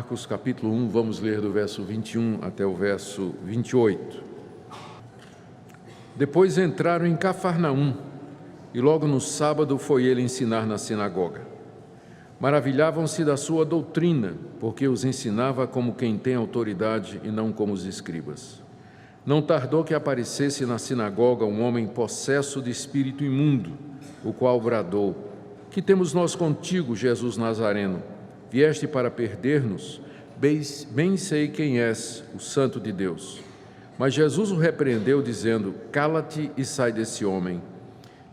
Marcos capítulo 1, vamos ler do verso 21 até o verso 28. Depois entraram em Cafarnaum, e logo no sábado foi ele ensinar na sinagoga. Maravilhavam-se da sua doutrina, porque os ensinava como quem tem autoridade e não como os escribas. Não tardou que aparecesse na sinagoga um homem possesso de espírito imundo, o qual bradou: "Que temos nós contigo, Jesus Nazareno? Vieste para perder-nos? Bem sei quem és, o Santo de Deus." Mas Jesus o repreendeu, dizendo: "Cala-te e sai desse homem."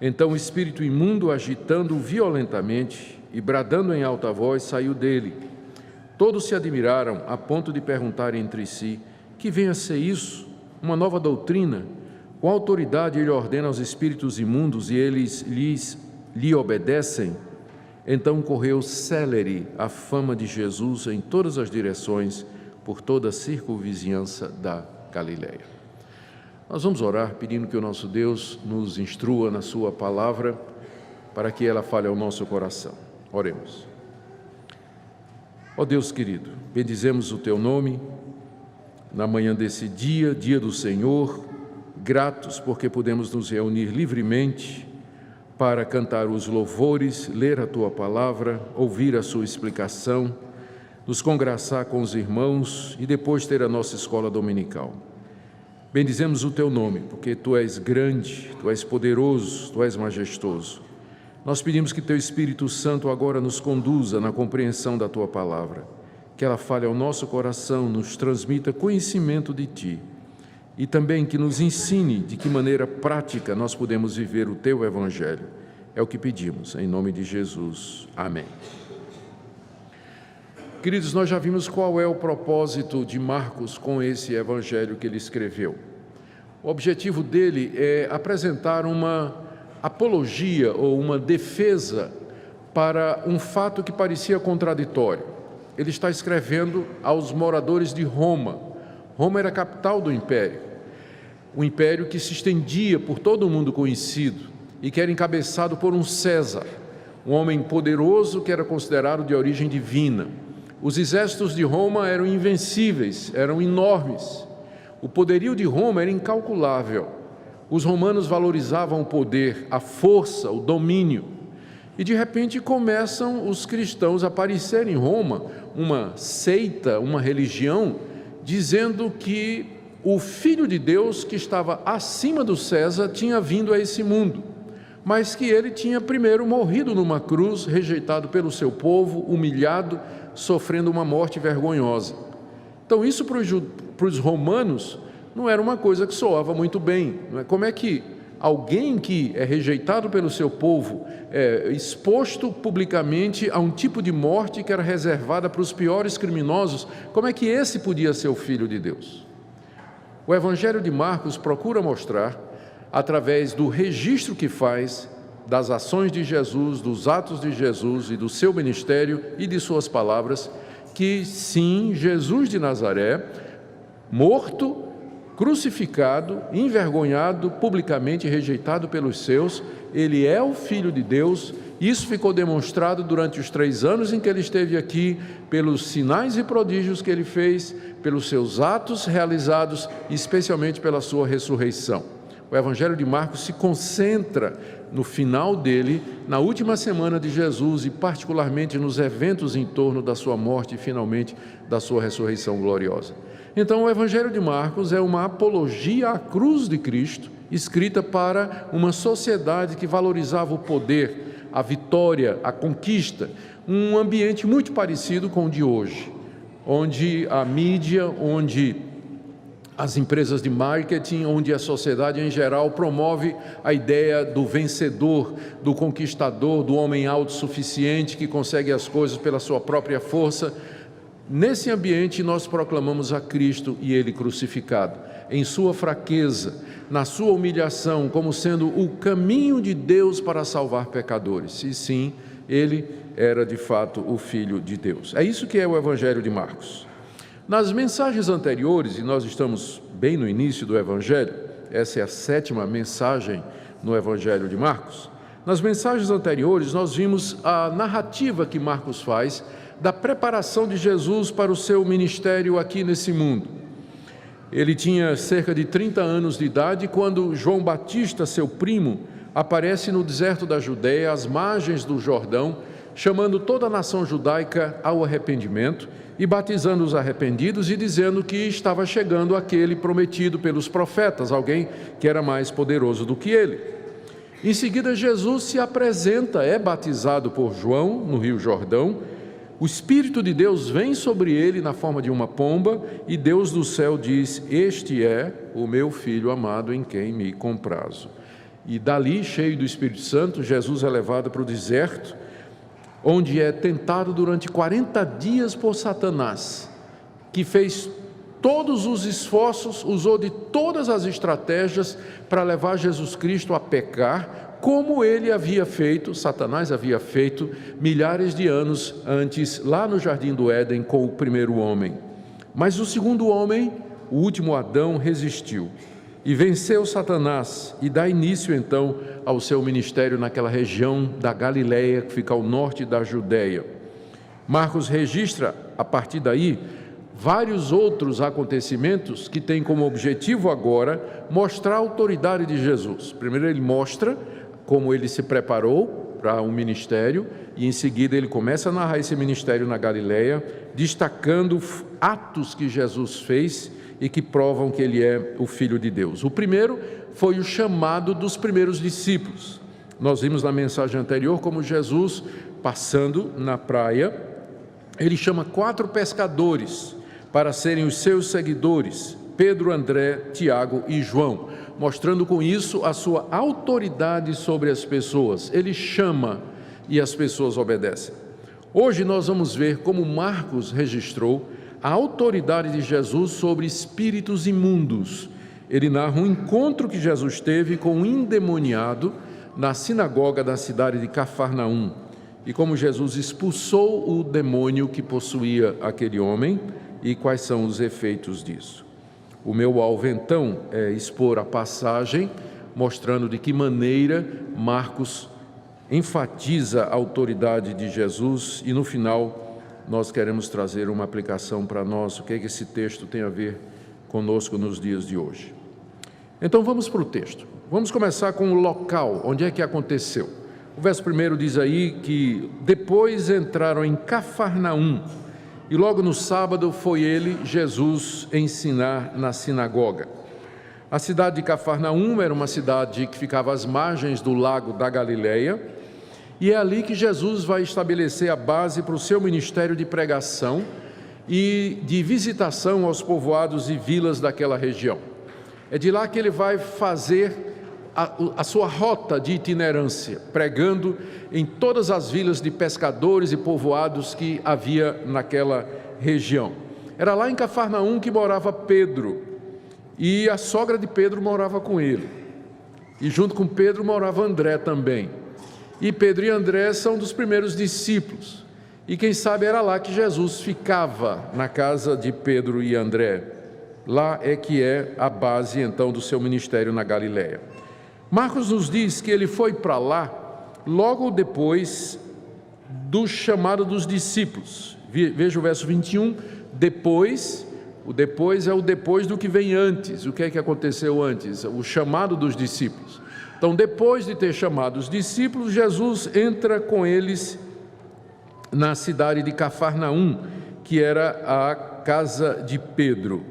Então o espírito imundo, agitando-o violentamente e bradando em alta voz, saiu dele. Todos se admiraram, a ponto de perguntar entre si: "Que vem a ser isso? Uma nova doutrina? Com autoridade ele ordena aos espíritos imundos e eles lhe obedecem?" Então correu célere a fama de Jesus em todas as direções, por toda a circunvizinhança da Galileia. Nós vamos orar pedindo que o nosso Deus nos instrua na sua palavra, para que ela fale ao nosso coração. Oremos. Ó Deus querido, bendizemos o teu nome na manhã desse dia, dia do Senhor, gratos porque podemos nos reunir livremente para cantar os louvores, ler a tua palavra, ouvir a sua explicação, nos congraçar com os irmãos e depois ter a nossa escola dominical. Bendizemos o teu nome, porque tu és grande, tu és poderoso, tu és majestoso. Nós pedimos que teu Espírito Santo agora nos conduza na compreensão da tua palavra, que ela fale ao nosso coração, nos transmita conhecimento de ti e também que nos ensine de que maneira prática nós podemos viver o teu evangelho. É o que pedimos, em nome de Jesus. Amém. Queridos, nós já vimos qual é o propósito de Marcos com esse evangelho que ele escreveu. O objetivo dele é apresentar uma apologia ou uma defesa para um fato que parecia contraditório. Ele está escrevendo aos moradores de Roma. Roma era a capital do império, um império que se estendia por todo o mundo conhecido e que era encabeçado por um César, um homem poderoso que era considerado de origem divina. Os exércitos de Roma eram invencíveis, eram enormes. O poderio de Roma era incalculável. Os romanos valorizavam o poder, a força, o domínio. E de repente começam os cristãos a aparecer em Roma, uma seita, uma religião, dizendo que o Filho de Deus, que estava acima do César, tinha vindo a esse mundo, mas que ele tinha primeiro morrido numa cruz, rejeitado pelo seu povo, humilhado, sofrendo uma morte vergonhosa. Então isso para os romanos não era uma coisa que soava muito bem. Não é? Como é que alguém que é rejeitado pelo seu povo, exposto publicamente a um tipo de morte que era reservada para os piores criminosos, como é que esse podia ser o Filho de Deus? O Evangelho de Marcos procura mostrar, através do registro que faz das ações de Jesus, dos atos de Jesus e do seu ministério e de suas palavras, que sim, Jesus de Nazaré, morto, crucificado, envergonhado, publicamente rejeitado pelos seus, ele é o Filho de Deus. Isso ficou demonstrado durante os 3 anos em que ele esteve aqui, pelos sinais e prodígios que ele fez, pelos seus atos realizados, especialmente pela sua ressurreição. O Evangelho de Marcos se concentra no final dele, na última semana de Jesus e particularmente nos eventos em torno da sua morte e finalmente da sua ressurreição gloriosa. Então o Evangelho de Marcos é uma apologia à cruz de Cristo, escrita para uma sociedade que valorizava o poder, a vitória, a conquista, um ambiente muito parecido com o de hoje, onde a mídia, onde as empresas de marketing, onde a sociedade em geral promove a ideia do vencedor, do conquistador, do homem autossuficiente que consegue as coisas pela sua própria força. Nesse ambiente nós proclamamos a Cristo e Ele crucificado, em sua fraqueza, na sua humilhação, como sendo o caminho de Deus para salvar pecadores. E sim, Ele era de fato o Filho de Deus. É isso que é o Evangelho de Marcos. Nas mensagens anteriores, e nós estamos bem no início do Evangelho, essa é a 7ª mensagem no Evangelho de Marcos. Nas mensagens anteriores, nós vimos a narrativa que Marcos faz da preparação de Jesus para o seu ministério aqui nesse mundo. Ele tinha cerca de 30 anos de idade quando João Batista, seu primo, aparece no deserto da Judeia, às margens do Jordão, chamando toda a nação judaica ao arrependimento e batizando os arrependidos e dizendo que estava chegando aquele prometido pelos profetas, alguém que era mais poderoso do que ele. Em seguida, Jesus se apresenta, é batizado por João no Rio Jordão. O Espírito de Deus vem sobre ele na forma de uma pomba e Deus do céu diz: "Este é o meu Filho amado em quem me comprazo." E dali, cheio do Espírito Santo, Jesus é levado para o deserto, onde é tentado durante 40 dias por Satanás, que fez todos os esforços, usou de todas as estratégias para levar Jesus Cristo a pecar, como ele havia feito, Satanás havia feito, milhares de anos antes, lá no Jardim do Éden, com o primeiro homem. Mas o segundo homem, o último Adão, resistiu e venceu Satanás e dá início então ao seu ministério naquela região da Galileia, que fica ao norte da Judeia. Marcos registra, a partir daí, vários outros acontecimentos que têm como objetivo agora mostrar a autoridade de Jesus. Primeiro ele mostra como ele se preparou para um ministério e em seguida ele começa a narrar esse ministério na Galileia, destacando atos que Jesus fez e que provam que ele é o Filho de Deus. O primeiro foi o chamado dos primeiros discípulos. Nós vimos na mensagem anterior como Jesus, passando na praia, ele chama 4 pescadores para serem os seus seguidores, Pedro, André, Tiago e João, mostrando com isso a sua autoridade sobre as pessoas. Ele chama e as pessoas obedecem. Hoje nós vamos ver como Marcos registrou a autoridade de Jesus sobre espíritos imundos. Ele narra um encontro que Jesus teve com um endemoniado na sinagoga da cidade de Cafarnaum, e como Jesus expulsou o demônio que possuía aquele homem e quais são os efeitos disso. O meu alvo então é expor a passagem, mostrando de que maneira Marcos enfatiza a autoridade de Jesus e no final nós queremos trazer uma aplicação para nós, o que é que esse texto tem a ver conosco nos dias de hoje. Então vamos para o texto. Vamos começar com o local, onde é que aconteceu. O verso 1 diz aí que depois entraram em Cafarnaum e logo no sábado foi ele, Jesus, ensinar na sinagoga. A cidade de Cafarnaum era uma cidade que ficava às margens do lago da Galileia, e é ali que Jesus vai estabelecer a base para o seu ministério de pregação e de visitação aos povoados e vilas daquela região. É de lá que ele vai fazer a sua rota de itinerância, pregando em todas as vilas de pescadores e povoados que havia naquela região. Era lá em Cafarnaum que morava Pedro, e a sogra de Pedro morava com ele. E junto com Pedro morava André também. E Pedro e André são dos primeiros discípulos. E quem sabe era lá que Jesus ficava, na casa de Pedro e André. Lá é que é a base então do seu ministério na Galileia. Marcos nos diz que ele foi para lá logo depois do chamado dos discípulos. Veja o verso 21, depois, o depois é o depois do que vem antes. O que é que aconteceu antes? O chamado dos discípulos. Então, depois de ter chamado os discípulos, Jesus entra com eles na cidade de Cafarnaum, que era a casa de Pedro.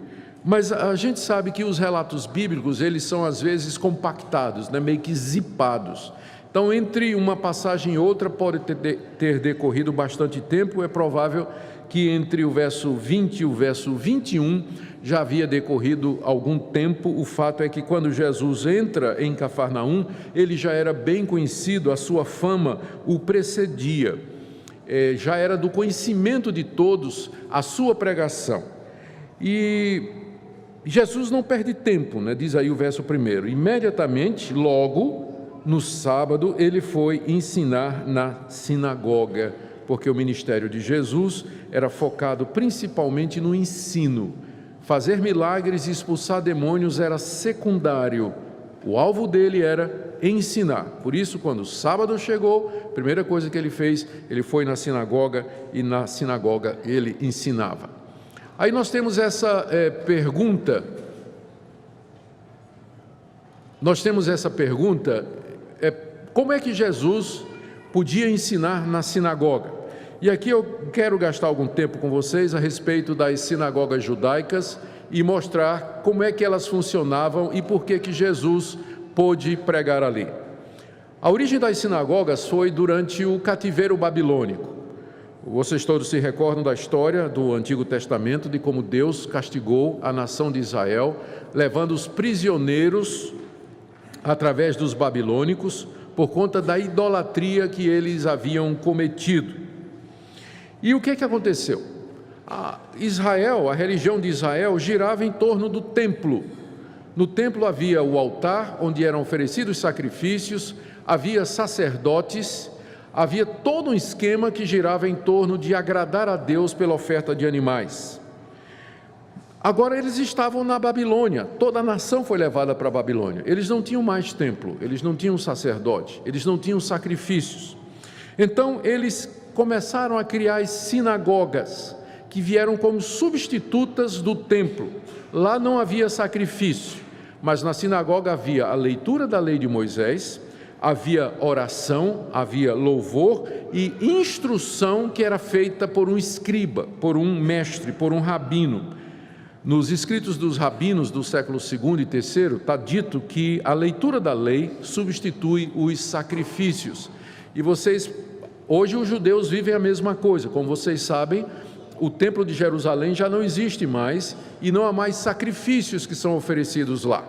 Mas a gente sabe que os relatos bíblicos, eles são às vezes compactados, né, meio que zipados. Então, entre uma passagem e outra pode ter decorrido bastante tempo. É provável que entre o verso 20 e o verso 21 já havia decorrido algum tempo. O fato é que quando Jesus entra em Cafarnaum, ele já era bem conhecido, a sua fama o precedia. Já era do conhecimento de todos a sua pregação. E Jesus não perde tempo, né? Diz aí o verso 1. Imediatamente, logo, no sábado, ele foi ensinar na sinagoga, porque o ministério de Jesus era focado principalmente no ensino. Fazer milagres e expulsar demônios era secundário O alvo dele era ensinar. Por isso, quando o sábado chegou, a primeira coisa que ele fez, ele foi na sinagoga e na sinagoga ele ensinava. Aí nós temos essa pergunta. Como é que Jesus podia ensinar na sinagoga? E aqui eu quero gastar algum tempo com vocês a respeito das sinagogas judaicas e mostrar como é que elas funcionavam e por que Jesus pôde pregar ali. A origem das sinagogas foi durante o cativeiro babilônico. Vocês todos se recordam da história do Antigo Testamento, de como Deus castigou a nação de Israel, levando os prisioneiros através dos babilônicos, por conta da idolatria que eles haviam cometido. E o que aconteceu? A religião de Israel girava em torno do templo. No templo havia o altar, onde eram oferecidos sacrifícios, havia sacerdotes, havia todo um esquema que girava em torno de agradar a Deus pela oferta de animais. Agora eles estavam na Babilônia, toda a nação foi levada para a Babilônia. Eles não tinham mais templo, eles não tinham sacerdote, eles não tinham sacrifícios. Então eles começaram a criar as sinagogas, que vieram como substitutas do templo. Lá não havia sacrifício, mas na sinagoga havia a leitura da lei de Moisés, havia oração, havia louvor e instrução que era feita por um escriba, por um mestre, por um rabino. Nos escritos dos rabinos do século II e III, está dito que a leitura da lei substitui os sacrifícios. E hoje os judeus vivem a mesma coisa. Como vocês sabem, o templo de Jerusalém já não existe mais e não há mais sacrifícios que são oferecidos lá.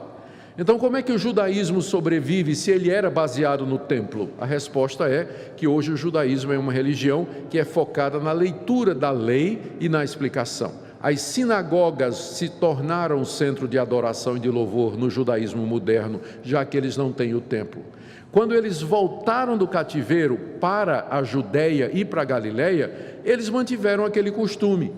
Então, como é que o judaísmo sobrevive se ele era baseado no templo? A resposta é que hoje o judaísmo é uma religião que é focada na leitura da lei e na explicação. As sinagogas se tornaram um centro de adoração e de louvor no judaísmo moderno, já que eles não têm o templo. Quando eles voltaram do cativeiro para a Judeia e para a Galileia, eles mantiveram aquele costume,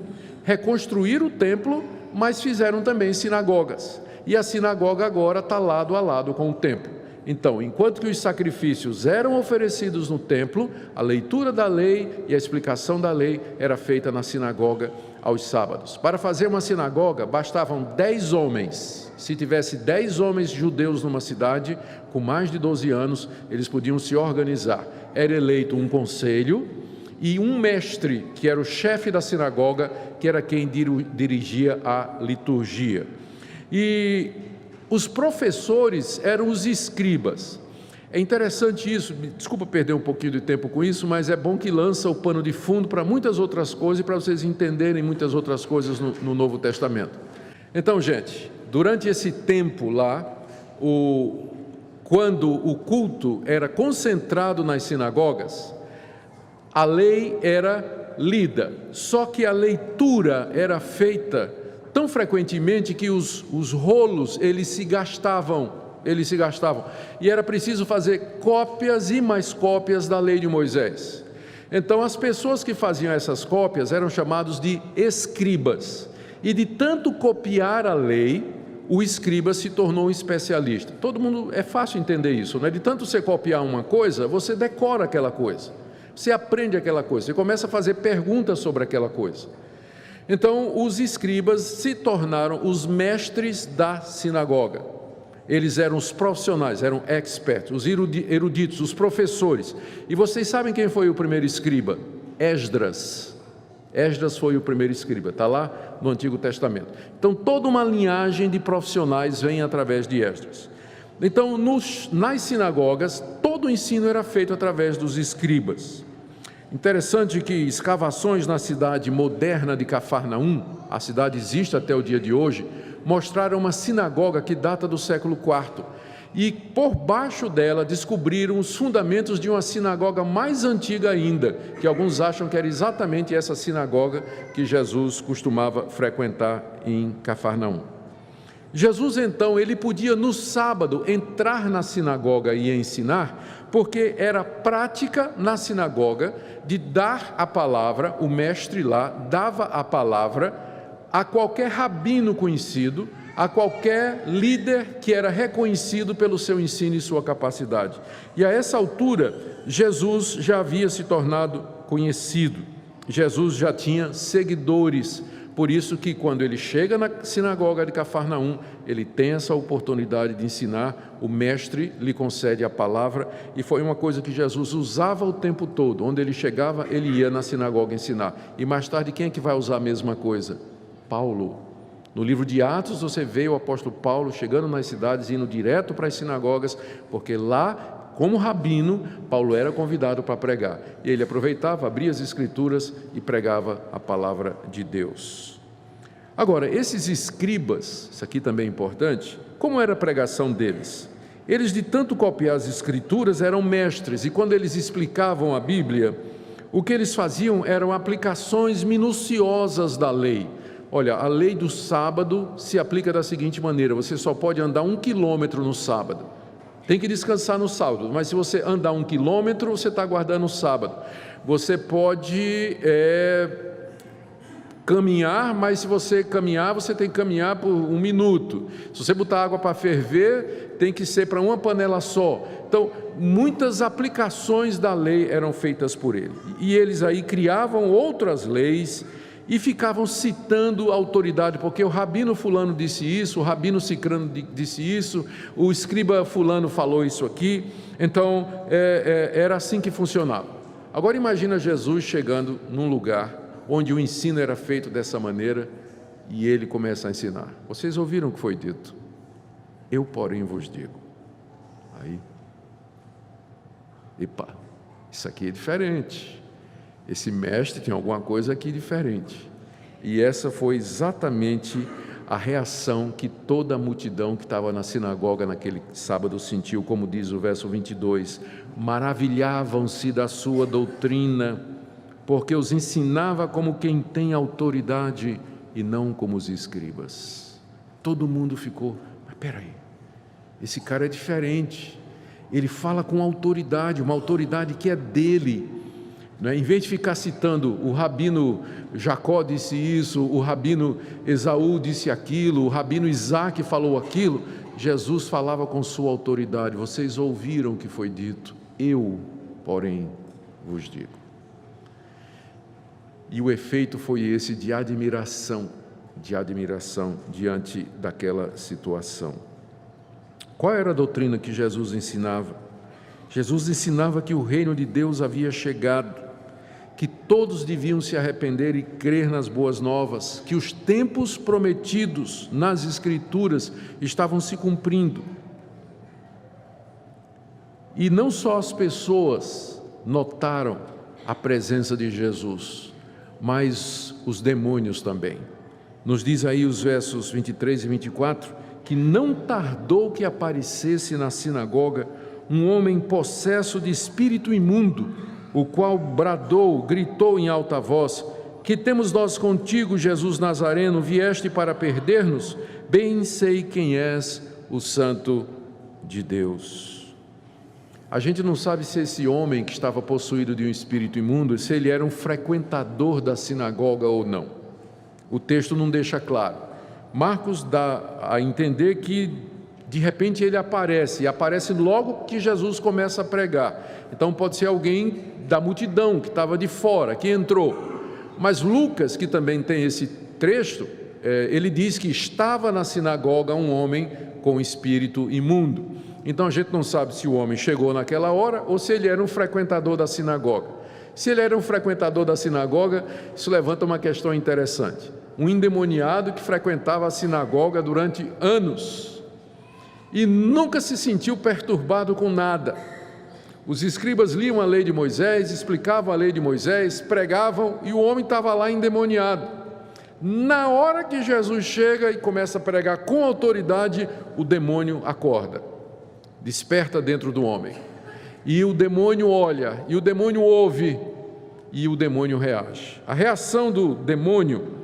reconstruíram o templo, mas fizeram também sinagogas. E a sinagoga agora está lado a lado com o templo. Então, enquanto que os sacrifícios eram oferecidos no templo, a leitura da lei e a explicação da lei era feita na sinagoga aos sábados. Para fazer uma sinagoga, bastavam 10 homens. Se tivesse 10 homens judeus numa cidade, com mais de 12 anos, eles podiam se organizar. Era eleito um conselho e um mestre, que era o chefe da sinagoga, que era quem dirigia a liturgia. E os professores eram os escribas. É interessante isso, desculpa perder um pouquinho de tempo com isso, mas é bom que lança o pano de fundo para muitas outras coisas e para vocês entenderem muitas outras coisas no Novo Testamento. Então, gente, durante esse tempo lá, quando o culto era concentrado nas sinagogas, a lei era lida, só que a leitura era feita tão frequentemente que os rolos eles se gastavam, e era preciso fazer cópias e mais cópias da lei de Moisés. Então as pessoas que faziam essas cópias eram chamados de escribas, e de tanto copiar a lei, o escriba se tornou um especialista. Todo mundo, é fácil entender isso, né? De tanto você copiar uma coisa, você decora aquela coisa, você aprende aquela coisa, você começa a fazer perguntas sobre aquela coisa. Então os escribas se tornaram os mestres da sinagoga. Eles eram os profissionais, eram experts, os eruditos, os professores. E vocês sabem quem foi o primeiro escriba? Esdras. Esdras foi o primeiro escriba, está lá no Antigo Testamento. Então toda uma linhagem de profissionais vem através de Esdras. Então nas sinagogas, todo o ensino era feito através dos escribas. Interessante que escavações na cidade moderna de Cafarnaum, a cidade existe até o dia de hoje, mostraram uma sinagoga que data do século IV. E por baixo dela descobriram os fundamentos de uma sinagoga mais antiga ainda, que alguns acham que era exatamente essa sinagoga que Jesus costumava frequentar em Cafarnaum. Jesus então, ele podia no sábado entrar na sinagoga e ensinar, porque era prática na sinagoga de dar a palavra, o mestre lá dava a palavra a qualquer rabino conhecido, a qualquer líder que era reconhecido pelo seu ensino e sua capacidade. E a essa altura, Jesus já havia se tornado conhecido, Jesus já tinha seguidores. Por isso que quando ele chega na sinagoga de Cafarnaum, ele tem essa oportunidade de ensinar, o mestre lhe concede a palavra, e foi uma coisa que Jesus usava o tempo todo. Onde ele chegava, ele ia na sinagoga ensinar. E mais tarde, quem é que vai usar a mesma coisa? Paulo. No livro de Atos, você vê o apóstolo Paulo chegando nas cidades, indo direto para as sinagogas, porque lá, como rabino, Paulo era convidado para pregar. E ele aproveitava, abria as escrituras e pregava a palavra de Deus. Agora, esses escribas, isso aqui também é importante, como era a pregação deles? Eles, de tanto copiar as escrituras, eram mestres, e quando eles explicavam a Bíblia, o que eles faziam eram aplicações minuciosas da lei. Olha, a lei do sábado se aplica da seguinte maneira: você só pode andar 1 quilômetro no sábado. Tem que descansar no sábado, mas se você andar 1 quilômetro, você está guardando o sábado. Você pode caminhar, mas se você caminhar, você tem que caminhar por 1 minuto. Se você botar água para ferver, tem que ser para uma panela só. Então, muitas aplicações da lei eram feitas por ele. E eles aí criavam outras leis e ficavam citando a autoridade, porque o rabino fulano disse isso, o rabino cicrano disse isso, o escriba fulano falou isso aqui. Então, era assim que funcionava. Agora imagina Jesus chegando num lugar onde o ensino era feito dessa maneira, e ele começa a ensinar. Vocês ouviram o que foi dito? Eu, porém, vos digo. Aí, epa, isso aqui é diferente. Esse mestre tem alguma coisa aqui diferente. E essa foi exatamente a reação que toda a multidão que estava na sinagoga naquele sábado sentiu, como diz o verso 22. Maravilhavam-se da sua doutrina, porque os ensinava como quem tem autoridade e não como os escribas. Todo mundo ficou, mas peraí, esse cara é diferente. Ele fala com autoridade, uma autoridade que é dele. Em vez de ficar citando o rabino Jacó disse isso, o rabino Esaú disse aquilo, o rabino Isaac falou aquilo, Jesus falava com sua autoridade. Vocês ouviram o que foi dito, eu, porém, vos digo. E o efeito foi esse de admiração diante daquela situação. Qual era a doutrina que Jesus ensinava? Jesus ensinava que o reino de Deus havia chegado, que todos deviam se arrepender e crer nas boas novas, que os tempos prometidos nas Escrituras estavam se cumprindo. E não só as pessoas notaram a presença de Jesus, mas os demônios também. Nos diz aí os versos 23 e 24, que não tardou que aparecesse na sinagoga um homem possesso de espírito imundo, o qual gritou em alta voz: que temos nós contigo, Jesus Nazareno? Vieste para perder-nos? Bem sei quem és, o Santo de Deus. A gente não sabe se esse homem que estava possuído de um espírito imundo, se ele era um frequentador da sinagoga ou não. O texto não deixa claro. Marcos dá a entender que de repente ele aparece logo que Jesus começa a pregar. Então pode ser alguém da multidão que estava de fora, que entrou. Mas Lucas, que também tem esse trecho, ele diz que estava na sinagoga um homem com espírito imundo. Então a gente não sabe se o homem chegou naquela hora ou se ele era um frequentador da sinagoga. Se ele era um frequentador da sinagoga, isso levanta uma questão interessante. Um endemoniado que frequentava a sinagoga durante anos e nunca se sentiu perturbado com nada. Os escribas liam a lei de Moisés, explicavam a lei de Moisés, pregavam, e o homem estava lá endemoniado. Na hora que Jesus chega e começa a pregar com autoridade, o demônio acorda, desperta dentro do homem. E o demônio olha, e o demônio ouve, e o demônio reage. A reação do demônio,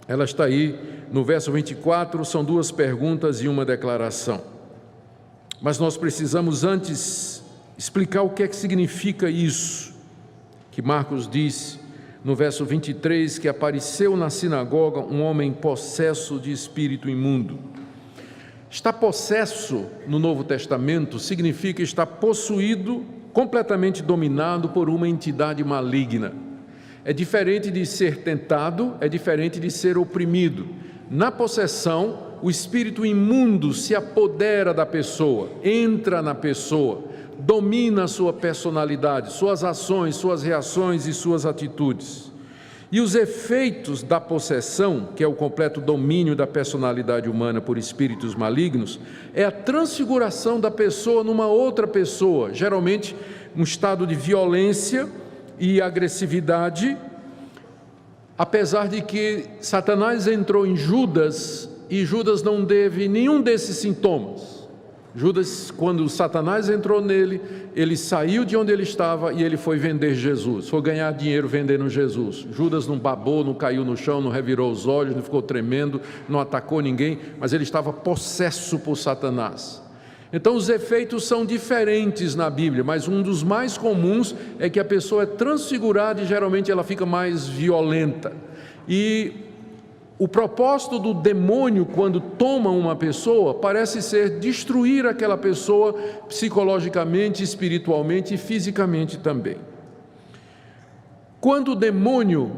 ela está aí no verso 24, são 2 perguntas e uma declaração. Mas nós precisamos antes explicar o que é que significa isso que Marcos disse: no verso 23, que apareceu na sinagoga um homem possesso de espírito imundo. Estar possesso no Novo Testamento significa estar possuído, completamente dominado por uma entidade maligna. É diferente de ser tentado, é diferente de ser oprimido. Na possessão, o espírito imundo se apodera da pessoa, entra na pessoa, domina a sua personalidade, suas ações, suas reações e suas atitudes. E os efeitos da possessão, que é o completo domínio da personalidade humana por espíritos malignos, é a transfiguração da pessoa numa outra pessoa, geralmente um estado de violência e agressividade, apesar de que Satanás entrou em Judas e Judas não teve nenhum desses sintomas. Judas, quando Satanás entrou nele, ele saiu de onde ele estava e ele foi vender Jesus, foi ganhar dinheiro vendendo Jesus. Judas não babou, não caiu no chão, não revirou os olhos, não ficou tremendo, não atacou ninguém, mas ele estava possesso por Satanás. Então os efeitos são diferentes na Bíblia, mas um dos mais comuns é que a pessoa é transfigurada e geralmente ela fica mais violenta. E o propósito do demônio, quando toma uma pessoa, parece ser destruir aquela pessoa psicologicamente, espiritualmente e fisicamente também. Quando o demônio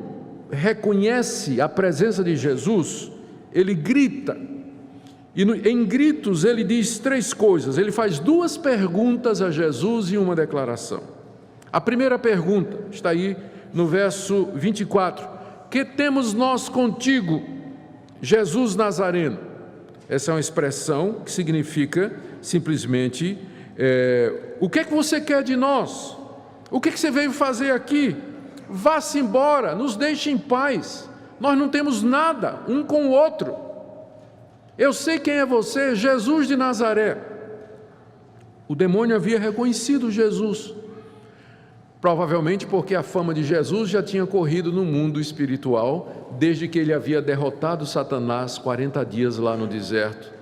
reconhece a presença de Jesus, ele grita, e em gritos ele diz 3 coisas, ele faz 2 perguntas a Jesus e uma declaração. A primeira pergunta está aí no verso 24, que temos nós contigo, Jesus Nazareno? Essa é uma expressão que significa simplesmente, o que é que você quer de nós? O que é que você veio fazer aqui? Vá-se embora, nos deixe em paz, nós não temos nada um com o outro. Eu sei quem é você, Jesus de Nazaré. O demônio havia reconhecido Jesus, provavelmente porque a fama de Jesus já tinha corrido no mundo espiritual, desde que ele havia derrotado Satanás 40 dias lá no deserto.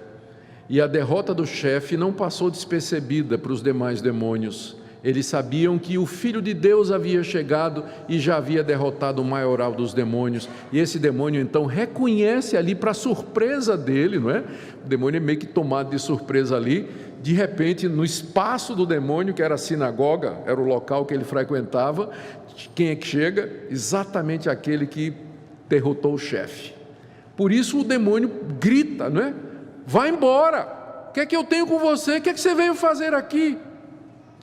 E a derrota do chefe não passou despercebida para os demais demônios. Eles sabiam que o Filho de Deus havia chegado e já havia derrotado o maioral dos demônios. E esse demônio então reconhece ali, para surpresa dele, não é? O demônio é meio que tomado de surpresa ali. De repente, no espaço do demônio, que era a sinagoga, era o local que ele frequentava, quem é que chega? Exatamente aquele que derrotou o chefe. Por isso o demônio grita, não é? Vai embora! O que é que eu tenho com você? O que é que você veio fazer aqui?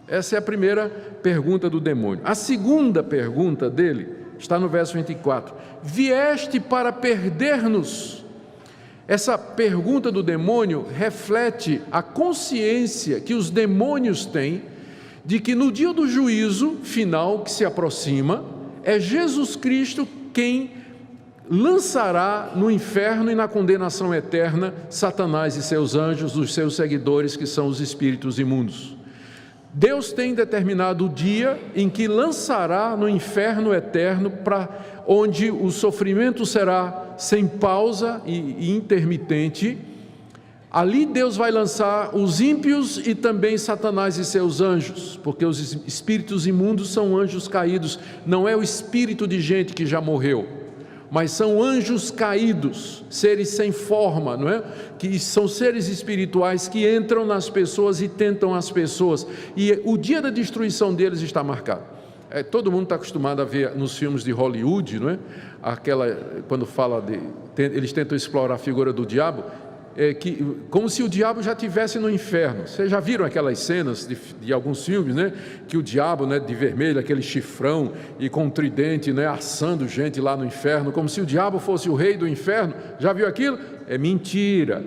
Essa é a primeira pergunta do demônio. A segunda pergunta dele está no verso 24. Vieste para perder-nos? Essa pergunta do demônio reflete a consciência que os demônios têm de que no dia do juízo final que se aproxima, é Jesus Cristo quem lançará no inferno e na condenação eterna Satanás e seus anjos, os seus seguidores, que são os espíritos imundos. Deus tem determinado o dia em que lançará no inferno eterno, para onde o sofrimento será sem pausa e intermitente. Ali Deus vai lançar os ímpios e também Satanás e seus anjos, porque os espíritos imundos são anjos caídos, não é o espírito de gente que já morreu, mas são anjos caídos, seres sem forma, não é? Que são seres espirituais que entram nas pessoas e tentam as pessoas, e o dia da destruição deles está marcado. Todo mundo está acostumado a ver nos filmes de Hollywood, não é? Quando fala eles tentam explorar a figura do diabo, como se o diabo já estivesse no inferno. Vocês já viram aquelas cenas de alguns filmes, né? Que o diabo, né, de vermelho, aquele chifrão e com um tridente, né, assando gente lá no inferno, como se o diabo fosse o rei do inferno. Já viu aquilo? É mentira,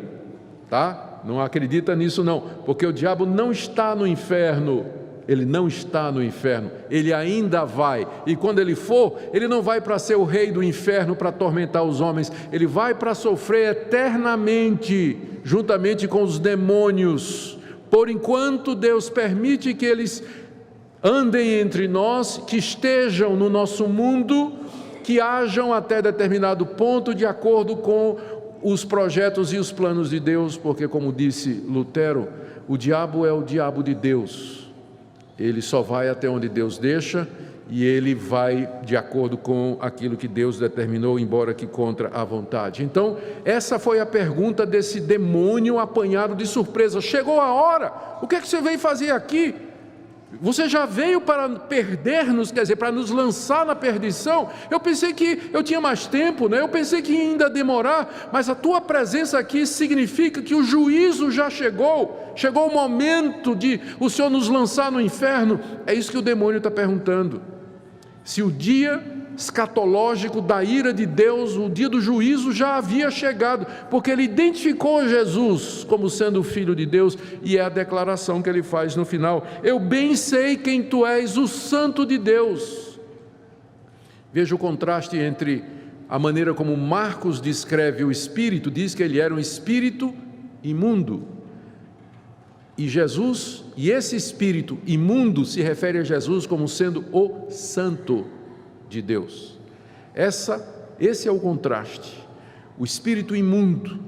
tá? Não acredita nisso não, porque o diabo não está no inferno. Ele não está no inferno, ele ainda vai, e quando ele for, ele não vai para ser o rei do inferno para atormentar os homens, ele vai para sofrer eternamente, juntamente com os demônios. Por enquanto Deus permite que eles andem entre nós, que estejam no nosso mundo, que hajam até determinado ponto, de acordo com os projetos e os planos de Deus, porque, como disse Lutero, o diabo é o diabo de Deus. Ele só vai até onde Deus deixa, e ele vai de acordo com aquilo que Deus determinou, embora que contra a vontade. Então, essa foi a pergunta desse demônio apanhado de surpresa. Chegou a hora, o que é que você veio fazer aqui? Você já veio para perder-nos, quer dizer, para nos lançar na perdição? Eu pensei que eu tinha mais tempo, né? Eu pensei que ia ainda demorar, mas a tua presença aqui significa que o juízo já chegou. Chegou o momento de o Senhor nos lançar no inferno. É isso que o demônio está perguntando. Se o dia escatológico da ira de Deus, o dia do juízo já havia chegado, porque ele identificou Jesus como sendo o Filho de Deus, e é a declaração que ele faz no final: eu bem sei quem tu és, o Santo de Deus. Veja o contraste entre a maneira como Marcos descreve o Espírito, diz que ele era um Espírito imundo, e Jesus, e esse Espírito imundo se refere a Jesus como sendo o Santo de Deus. Esse é o contraste. O espírito imundo,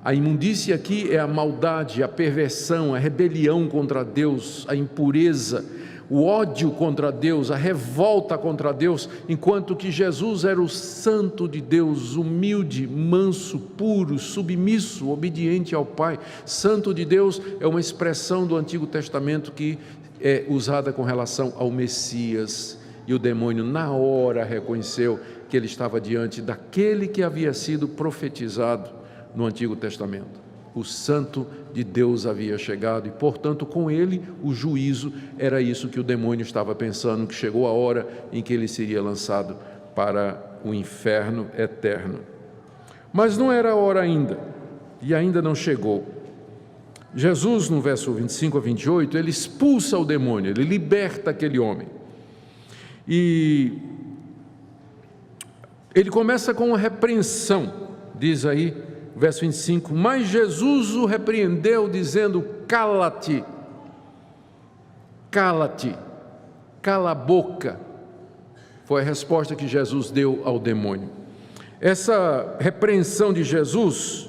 a imundícia aqui é a maldade, a perversão, a rebelião contra Deus, a impureza, o ódio contra Deus, a revolta contra Deus, enquanto que Jesus era o Santo de Deus, humilde, manso, puro, submisso, obediente ao Pai. Santo de Deus é uma expressão do Antigo Testamento que é usada com relação ao Messias. E o demônio na hora reconheceu que ele estava diante daquele que havia sido profetizado no Antigo Testamento. O Santo de Deus havia chegado e, portanto, com ele o juízo. Era isso que o demônio estava pensando, que chegou a hora em que ele seria lançado para o inferno eterno. Mas não era a hora ainda, e ainda não chegou. Jesus, no verso 25 a 28, ele expulsa o demônio, ele liberta aquele homem. E ele começa com uma repreensão, diz aí, verso 25: mas Jesus o repreendeu, dizendo: cala-te, cala-te, cala a boca. Foi a resposta que Jesus deu ao demônio. Essa repreensão de Jesus,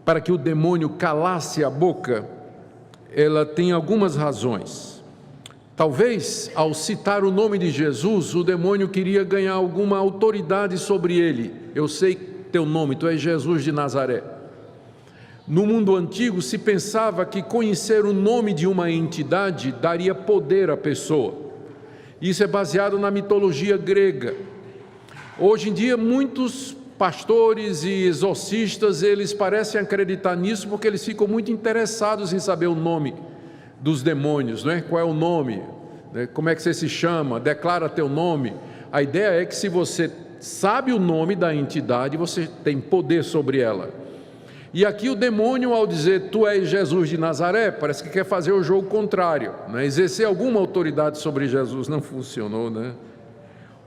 para que o demônio calasse a boca, ela tem algumas razões. Talvez, ao citar o nome de Jesus, o demônio queria ganhar alguma autoridade sobre ele. Eu sei teu nome, tu és Jesus de Nazaré. No mundo antigo se pensava que conhecer o nome de uma entidade daria poder à pessoa. Isso é baseado na mitologia grega. Hoje em dia, muitos pastores e exorcistas, eles parecem acreditar nisso porque eles ficam muito interessados em saber o nome dos demônios, né? Qual é o nome? Como é que você se chama? Declara teu nome. A ideia é que se você sabe o nome da entidade, você tem poder sobre ela. E aqui o demônio, ao dizer tu és Jesus de Nazaré, parece que quer fazer o jogo contrário, né? Exercer alguma autoridade sobre Jesus. Não funcionou, né?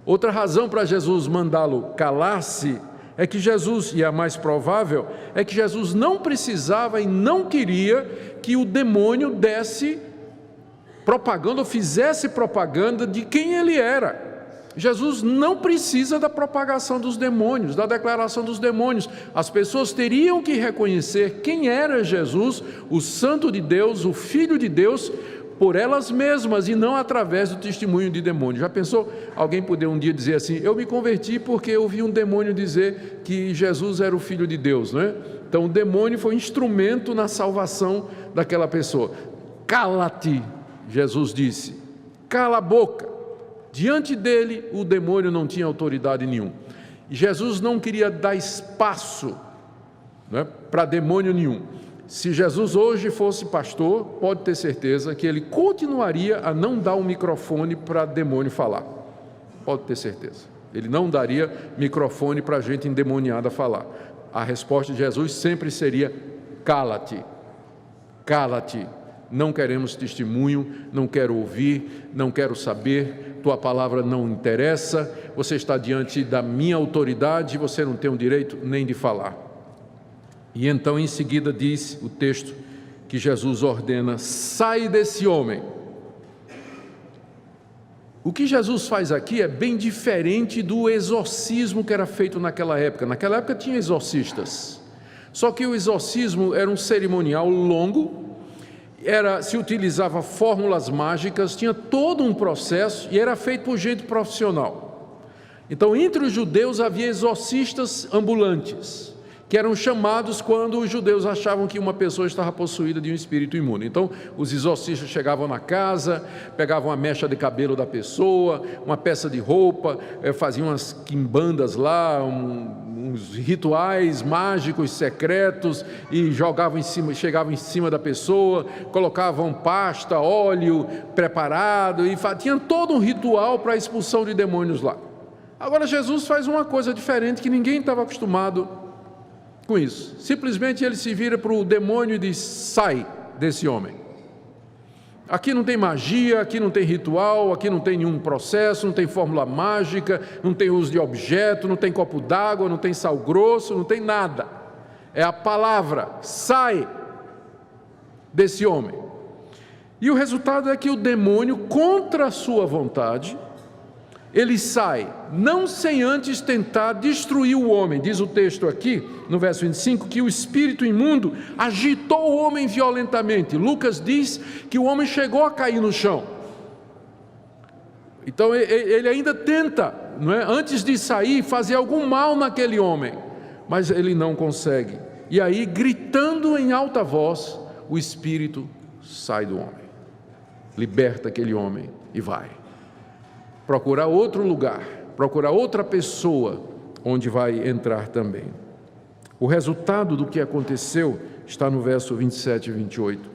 Outra razão para Jesus mandá-lo calar-se é que Jesus, e a mais provável, é que Jesus não precisava e não queria que o demônio desse propaganda ou fizesse propaganda de quem ele era. Jesus não precisa da propagação dos demônios, da declaração dos demônios. As pessoas teriam que reconhecer quem era Jesus, o Santo de Deus, o Filho de Deus, por elas mesmas e não através do testemunho de demônios. Já pensou alguém poder um dia dizer assim: eu me converti porque eu vi um demônio dizer que Jesus era o Filho de Deus, não é? Então o demônio foi instrumento na salvação daquela pessoa. Cala-te, Jesus disse, cala a boca. Diante dele o demônio não tinha autoridade nenhuma. E Jesus não queria dar espaço, não é, para demônio nenhum. Se Jesus hoje fosse pastor, pode ter certeza que ele continuaria a não dar um microfone para demônio falar. Pode ter certeza. Ele não daria microfone para gente endemoniada falar. A resposta de Jesus sempre seria: cala-te, cala-te. Não queremos testemunho, não quero ouvir, não quero saber, tua palavra não interessa, você está diante da minha autoridade, você não tem o direito nem de falar. E então em seguida diz o texto que Jesus ordena: sai desse homem. O que Jesus faz aqui é bem diferente do exorcismo que era feito naquela época. Naquela época tinha exorcistas, só que o exorcismo era um cerimonial longo se utilizava fórmulas mágicas, tinha todo um processo e era feito por gente profissional. Então, entre os judeus havia exorcistas ambulantes, que eram chamados quando os judeus achavam que uma pessoa estava possuída de um espírito imundo. Então, os exorcistas chegavam na casa, pegavam a mecha de cabelo da pessoa, uma peça de roupa, faziam umas quimbandas lá, uns rituais mágicos secretos, e jogavam em cima, chegavam em cima da pessoa, colocavam pasta, óleo preparado, e tinha todo um ritual para a expulsão de demônios lá. Agora, Jesus faz uma coisa diferente que ninguém estava acostumado com isso. Simplesmente ele se vira para o demônio e diz: sai desse homem. Aqui não tem magia, aqui não tem ritual, aqui não tem nenhum processo, não tem fórmula mágica, não tem uso de objeto, não tem copo d'água, não tem sal grosso, não tem nada. É a palavra: sai desse homem. E o resultado é que o demônio, contra a sua vontade, ele sai, não sem antes tentar destruir o homem. Diz o texto aqui, no verso 25, que o espírito imundo agitou o homem violentamente. Lucas diz que o homem chegou a cair no chão. Então ele ainda tenta, não é, antes de sair, fazer algum mal naquele homem, mas ele não consegue. E aí, gritando em alta voz, o espírito sai do homem, liberta aquele homem e vai procurar outro lugar, procurar outra pessoa onde vai entrar também. O resultado do que aconteceu está no verso 27 e 28.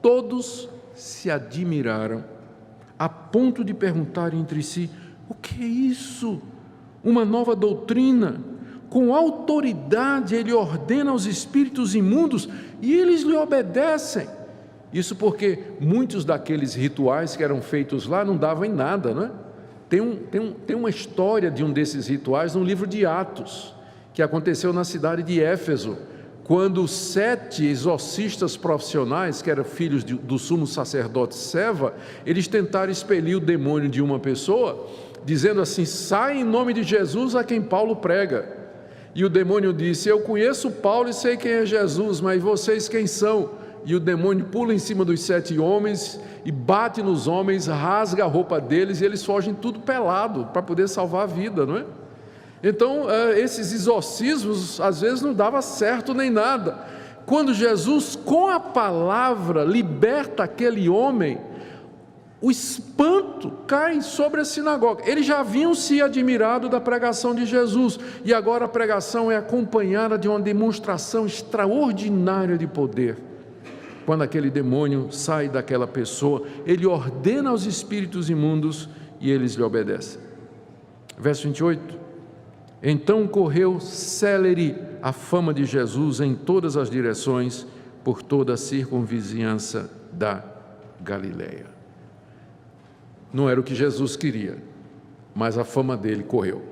Todos se admiraram a ponto de perguntar entre si: o que é isso? Uma nova doutrina? Com autoridade ele ordena aos espíritos imundos e eles lhe obedecem. Isso porque muitos daqueles rituais que eram feitos lá não davam em nada, não é? Tem uma história de um desses rituais no livro de Atos, que aconteceu na cidade de Éfeso, quando 7 exorcistas profissionais, que eram filhos do sumo sacerdote Seva, eles tentaram expelir o demônio de uma pessoa, dizendo assim: sai em nome de Jesus a quem Paulo prega. E o demônio disse: eu conheço Paulo e sei quem é Jesus, mas vocês quem são? E o demônio pula em cima dos 7 homens e bate nos homens, rasga a roupa deles, e eles fogem tudo pelado para poder salvar a vida, não é? Então, esses exorcismos às vezes não dava certo nem nada. Quando Jesus, com a palavra, liberta aquele homem, o espanto cai sobre a sinagoga. Eles já haviam se admirado da pregação de Jesus, e agora a pregação é acompanhada de uma demonstração extraordinária de poder. Quando aquele demônio sai daquela pessoa, ele ordena aos espíritos imundos e eles lhe obedecem. Verso 28. Então correu célere a fama de Jesus em todas as direções, por toda a circunvizinhança da Galileia. Não era o que Jesus queria, mas a fama dele correu.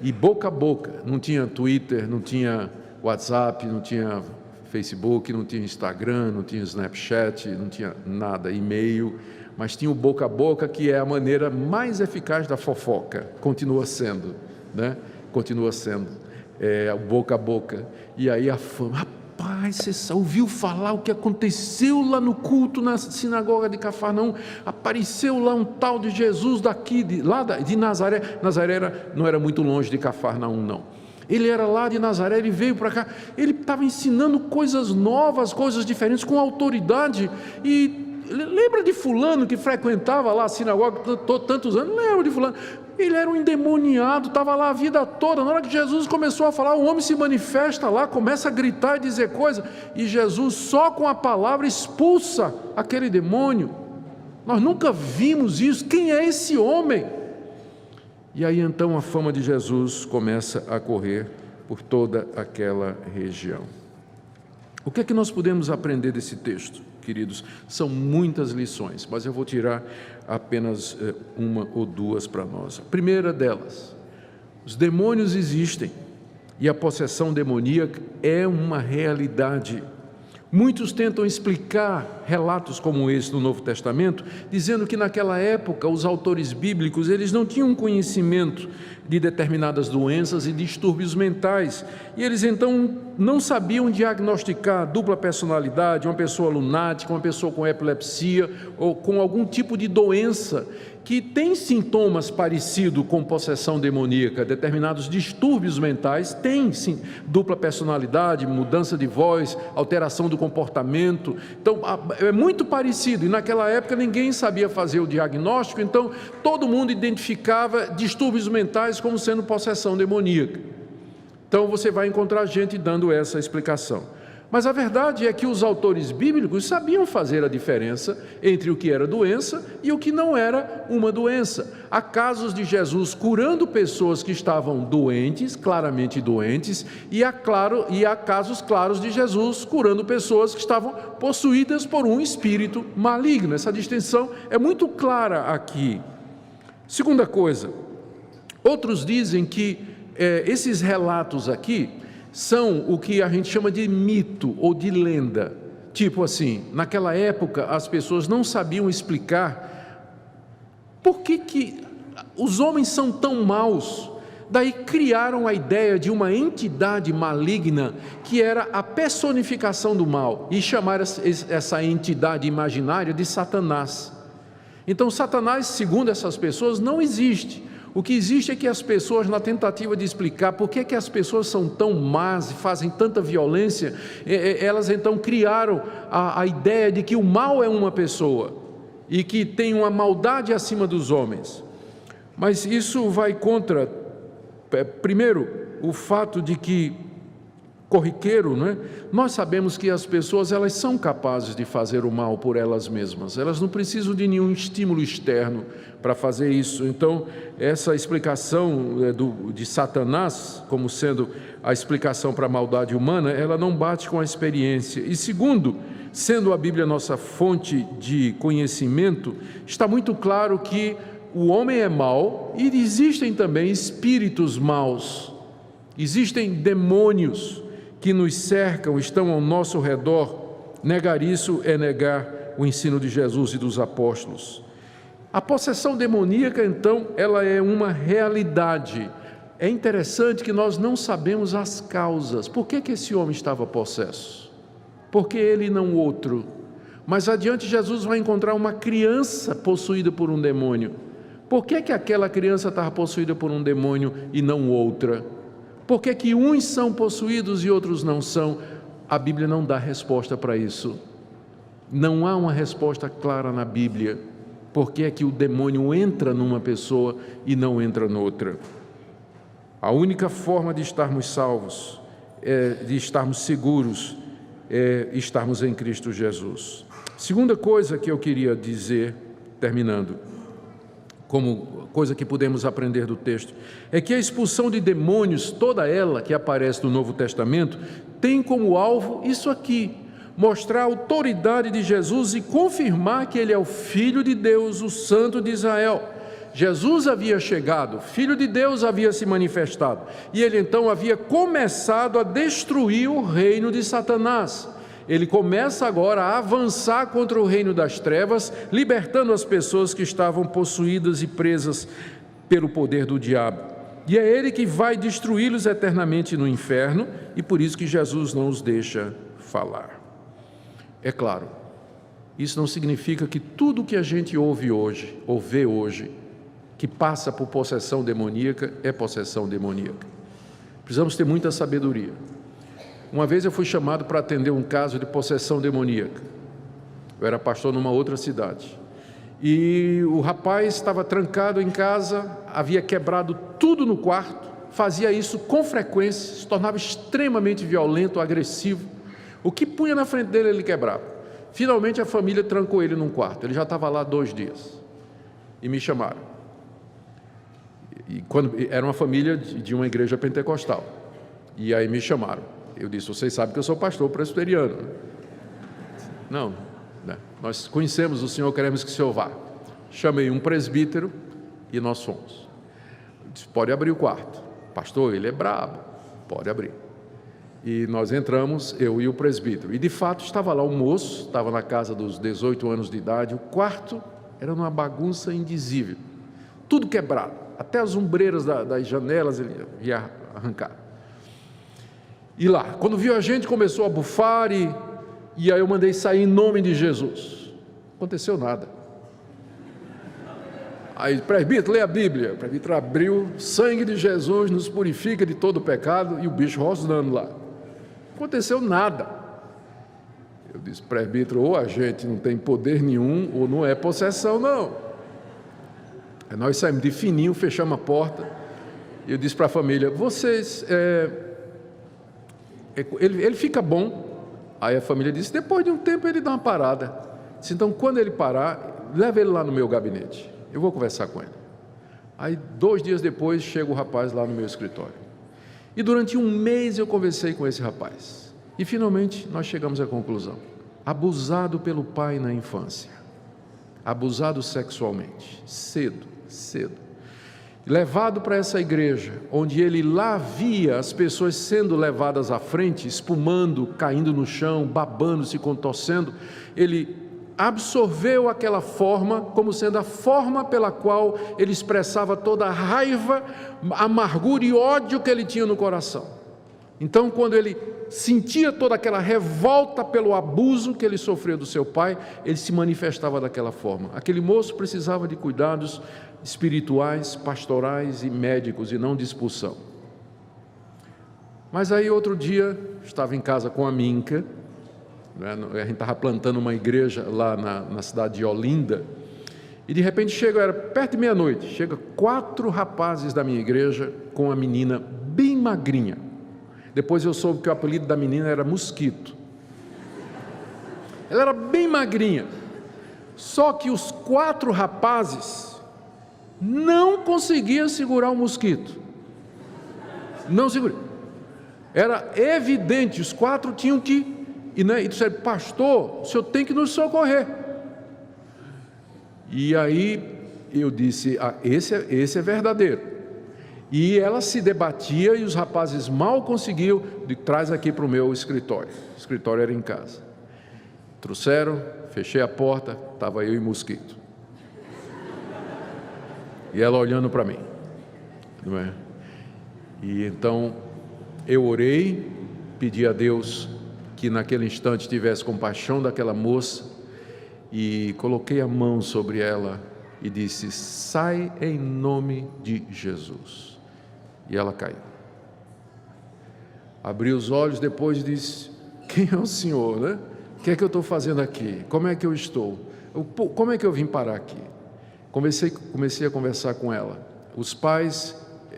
E boca a boca, não tinha Twitter, não tinha WhatsApp, não tinha Facebook, não tinha Instagram, não tinha Snapchat, não tinha nada, e-mail, mas tinha o boca a boca, que é a maneira mais eficaz da fofoca, continua sendo, né? Continua sendo, o boca a boca. E aí a fama: rapaz, você ouviu falar o que aconteceu lá no culto na sinagoga de Cafarnaum? Apareceu lá um tal de Jesus daqui, de Nazaré. Nazaré não era muito longe de Cafarnaum, não. Ele era lá de Nazaré, ele veio para cá, ele estava ensinando coisas novas, coisas diferentes, com autoridade. E lembra de fulano que frequentava lá a sinagoga tantos anos? Lembra de fulano? Ele era um endemoniado, estava lá a vida toda. Na hora que Jesus começou a falar, o homem se manifesta lá, começa a gritar e dizer coisas, e Jesus só com a palavra expulsa aquele demônio. Nós nunca vimos isso. Quem é esse homem? E aí então a fama de Jesus começa a correr por toda aquela região. O que é que nós podemos aprender desse texto, queridos? São muitas lições, mas eu vou tirar apenas uma ou duas para nós. A primeira delas: os demônios existem e a possessão demoníaca é uma realidade. Muitos tentam explicar relatos como esse no Novo Testamento, dizendo que naquela época os autores bíblicos eles não tinham conhecimento de determinadas doenças e distúrbios mentais, e eles então não sabiam diagnosticar dupla personalidade, uma pessoa lunática, uma pessoa com epilepsia ou com algum tipo de doença que tem sintomas parecidos com possessão demoníaca. Determinados distúrbios mentais têm sim, dupla personalidade, mudança de voz, alteração do comportamento. Então é muito parecido, e naquela época ninguém sabia fazer o diagnóstico, então todo mundo identificava distúrbios mentais como sendo possessão demoníaca. Então você vai encontrar gente dando essa explicação. Mas a verdade é que os autores bíblicos sabiam fazer a diferença entre o que era doença e o que não era uma doença. Há casos de Jesus curando pessoas que estavam doentes, claramente doentes, e há casos claros de Jesus curando pessoas que estavam possuídas por um espírito maligno. Essa distinção é muito clara aqui. Segunda coisa, outros dizem que esses relatos aqui são o que a gente chama de mito ou de lenda. Tipo assim, naquela época as pessoas não sabiam explicar por que os homens são tão maus. Daí criaram a ideia de uma entidade maligna que era a personificação do mal e chamaram essa entidade imaginária de Satanás. Então Satanás, segundo essas pessoas, não existe. O que existe é que as pessoas, na tentativa de explicar por que as pessoas são tão más e fazem tanta violência, elas então criaram a ideia de que o mal é uma pessoa e que tem uma maldade acima dos homens. Mas isso vai contra, primeiro, o fato de que, corriqueiro, né? Nós sabemos que as pessoas elas são capazes de fazer o mal por elas mesmas, elas não precisam de nenhum estímulo externo para fazer isso. Então, essa explicação de Satanás, como sendo a explicação para a maldade humana, ela não bate com a experiência. E segundo, sendo a Bíblia nossa fonte de conhecimento, está muito claro que o homem é mau e existem também espíritos maus, existem demônios que nos cercam, estão ao nosso redor. Negar isso é negar o ensino de Jesus e dos apóstolos. A possessão demoníaca, então, ela é uma realidade. É interessante que nós não sabemos as causas. Por que esse homem estava possesso? Por que ele e não outro? Mas adiante Jesus vai encontrar uma criança possuída por um demônio. Por que aquela criança estava possuída por um demônio e não outra? Por que uns são possuídos e outros não são? A Bíblia não dá resposta para isso. Não há uma resposta clara na Bíblia. Por que é que o demônio entra numa pessoa e não entra noutra? A única forma de estarmos salvos, de estarmos seguros, é estarmos em Cristo Jesus. Segunda coisa que eu queria dizer, terminando, como coisa que podemos aprender do texto, é que a expulsão de demônios, toda ela que aparece no Novo Testamento, tem como alvo isso aqui: mostrar a autoridade de Jesus e confirmar que Ele é o Filho de Deus, o Santo de Israel. Jesus havia chegado, Filho de Deus havia se manifestado, e Ele então havia começado a destruir o reino de Satanás. Ele começa agora a avançar contra o reino das trevas, libertando as pessoas que estavam possuídas e presas pelo poder do diabo. E é Ele que vai destruí-los eternamente no inferno, e por isso que Jesus não os deixa falar. É claro, isso não significa que tudo que a gente ouve hoje, ou vê hoje, que passa por possessão demoníaca, é possessão demoníaca. Precisamos ter muita sabedoria. Uma vez eu fui chamado para atender um caso de possessão demoníaca. Eu era pastor numa outra cidade. E o rapaz estava trancado em casa, havia quebrado tudo no quarto, fazia isso com frequência, se tornava extremamente violento, agressivo. O que punha na frente dele, ele quebrava. Finalmente a família trancou ele num quarto. Ele já estava lá 2 dias. E me chamaram. E era uma família de uma igreja pentecostal. E aí me chamaram. Eu disse: vocês sabem que eu sou pastor presbiteriano. Não, nós conhecemos o senhor, queremos que o senhor vá. Chamei um presbítero e nós fomos. Eu disse: pode abrir o quarto. Pastor, ele é brabo, pode abrir. E nós entramos, eu e o presbítero. E de fato estava lá o moço, estava na casa dos 18 anos de idade. O quarto era uma bagunça indizível. Tudo quebrado, até as ombreiras das janelas ele havia arrancado. E lá, quando viu a gente, começou a bufar e aí eu mandei sair em nome de Jesus. Não aconteceu nada. Aí, presbítero, lê a Bíblia. O presbítero abriu, sangue de Jesus nos purifica de todo o pecado, e o bicho rosnando lá. Não aconteceu nada. Eu disse, presbítero, ou a gente não tem poder nenhum, ou não é possessão, não. Aí nós saímos de fininho, fechamos a porta, e eu disse para a família, vocês, ele fica bom. Aí a família disse, depois de um tempo ele dá uma parada. Disse, então quando ele parar, leva ele lá no meu gabinete. Eu vou conversar com ele. Aí 2 dias depois chega o rapaz lá no meu escritório. E durante 1 mês eu conversei com esse rapaz. E finalmente nós chegamos à conclusão. Abusado pelo pai na infância. Abusado sexualmente. Cedo. Levado para essa igreja, onde ele lá via as pessoas sendo levadas à frente, espumando, caindo no chão, babando, se contorcendo. Ele absorveu aquela forma como sendo a forma pela qual ele expressava toda a raiva, amargura e ódio que ele tinha no coração. Então, quando ele sentia toda aquela revolta pelo abuso que ele sofreu do seu pai, ele se manifestava daquela forma. Aquele moço precisava de cuidados espirituais, pastorais e médicos, e não de expulsão. Mas aí outro dia, estava em casa com a Minca, a gente estava plantando uma igreja lá na cidade de Olinda, e de repente era perto de meia-noite, chega 4 rapazes da minha igreja com uma menina bem magrinha. Depois eu soube que o apelido da menina era Mosquito. Ela era bem magrinha, só que os 4 rapazes não conseguiam segurar o mosquito. Não segura. Era evidente, os 4 tinham que e disseram, pastor, o senhor tem que nos socorrer. E aí eu disse, esse é verdadeiro. E ela se debatia e os rapazes mal conseguiam, traz aqui para o meu escritório. O escritório era em casa. Trouxeram, fechei a porta, estava eu e Mosquito. E ela olhando para mim. Não é? E então eu orei, pedi a Deus que naquele instante tivesse compaixão daquela moça, e coloquei a mão sobre ela e disse, sai em nome de Jesus. E ela caiu. Abri os olhos depois e disse, quem é o senhor, né? O que é que eu estou aqui? Como é que eu estou? Como é que eu vim parar aqui? Comecei a conversar com ela. Os pais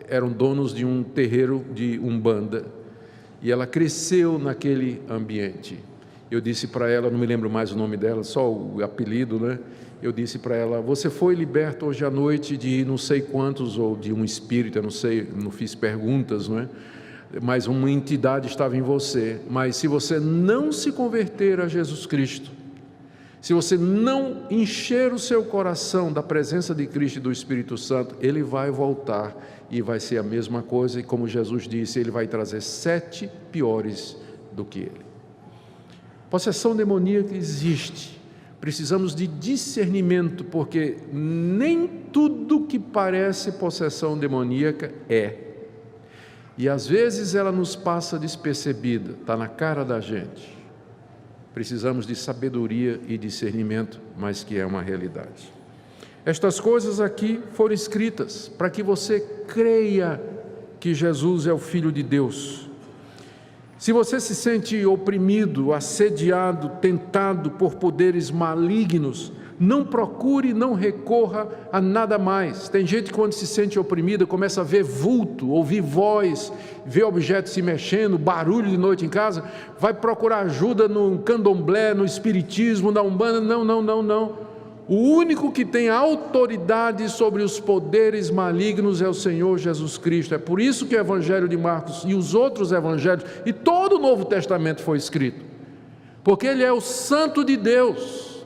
eram donos de um terreiro de Umbanda, e ela cresceu naquele ambiente. Eu disse para ela, não me lembro mais o nome dela, só o apelido, né? Eu disse para ela, você foi liberto hoje à noite de não sei quantos, ou de um espírito, eu não sei, não fiz perguntas, não é? Mas uma entidade estava em você. Mas se você não se converter a Jesus Cristo, se você não encher o seu coração da presença de Cristo e do Espírito Santo, ele vai voltar e vai ser a mesma coisa, e como Jesus disse, ele vai trazer 7 piores do que ele. Possessão demoníaca existe, precisamos de discernimento, porque nem tudo que parece possessão demoníaca é, e às vezes ela nos passa despercebida, está na cara da gente. Precisamos de sabedoria e discernimento, mas que é uma realidade. Estas coisas aqui foram escritas para que você creia que Jesus é o Filho de Deus. Se você se sente oprimido, assediado, tentado por poderes malignos, não procure, não recorra a nada mais. Tem gente que quando se sente oprimida começa a ver vulto, ouvir voz, ver objetos se mexendo, barulho de noite em casa, vai procurar ajuda no candomblé, no espiritismo, na umbanda. Não. O único que tem autoridade sobre os poderes malignos é o Senhor Jesus Cristo. É por isso que o Evangelho de Marcos e os outros evangelhos e todo o Novo Testamento foi escrito, porque ele é o Santo de Deus.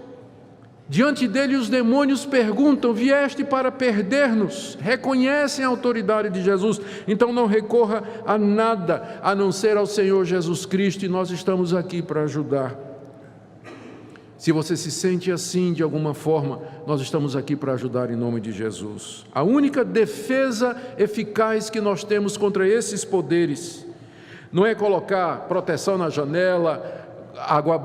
Diante dele os demônios perguntam, vieste para perder-nos? Reconhecem a autoridade de Jesus, então não recorra a nada a não ser ao Senhor Jesus Cristo, e nós estamos aqui para ajudar. Se você se sente assim de alguma forma, nós estamos aqui para ajudar em nome de Jesus. A única defesa eficaz que nós temos contra esses poderes não é colocar proteção na janela, água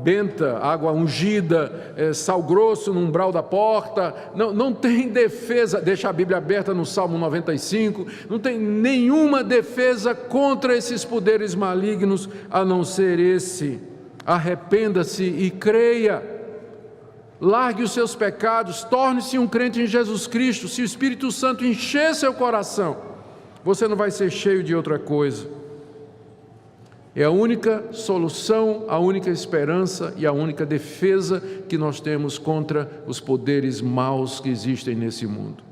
benta, água ungida, sal grosso no umbral da porta. Não tem defesa. Deixa a Bíblia aberta no Salmo 95. Não tem nenhuma defesa contra esses poderes malignos, a não ser esse: arrependa-se e creia. Largue os seus pecados, torne-se um crente em Jesus Cristo. Se o Espírito Santo encher seu coração, você não vai ser cheio de outra coisa. É a única solução, a única esperança e a única defesa que nós temos contra os poderes maus que existem nesse mundo.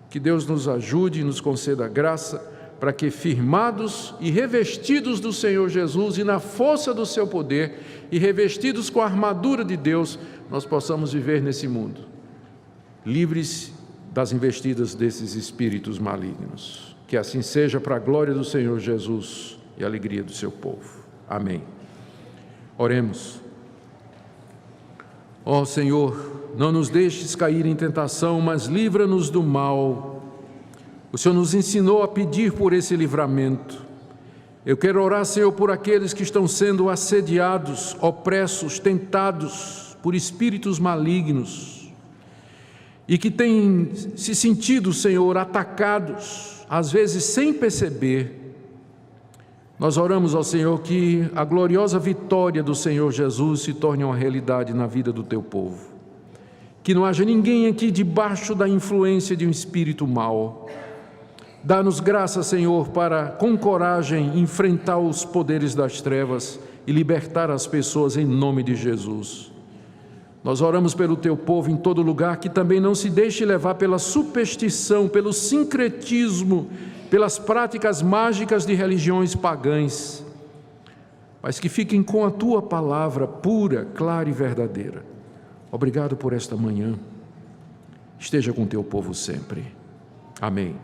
Que Deus nos ajude e nos conceda graça para que, firmados e revestidos do Senhor Jesus e na força do seu poder e revestidos com a armadura de Deus, nós possamos viver nesse mundo, livres das investidas desses espíritos malignos. Que assim seja, para a glória do Senhor Jesus e a alegria do seu povo. Amém. Oremos. Ó Senhor, não nos deixes cair em tentação, mas livra-nos do mal. O Senhor nos ensinou a pedir por esse livramento. Eu quero orar, Senhor, por aqueles que estão sendo assediados, opressos, tentados por espíritos malignos e que têm se sentido, Senhor, atacados, às vezes sem perceber. Nós oramos ao Senhor que a gloriosa vitória do Senhor Jesus se torne uma realidade na vida do teu povo. Que não haja ninguém aqui debaixo da influência de um espírito mau. Dá-nos graça, Senhor, para com coragem enfrentar os poderes das trevas e libertar as pessoas em nome de Jesus. Nós oramos pelo teu povo em todo lugar, que também não se deixe levar pela superstição, pelo sincretismo, pelas práticas mágicas de religiões pagãs, mas que fiquem com a tua palavra pura, clara e verdadeira. Obrigado por esta manhã. Esteja com teu povo sempre. Amém.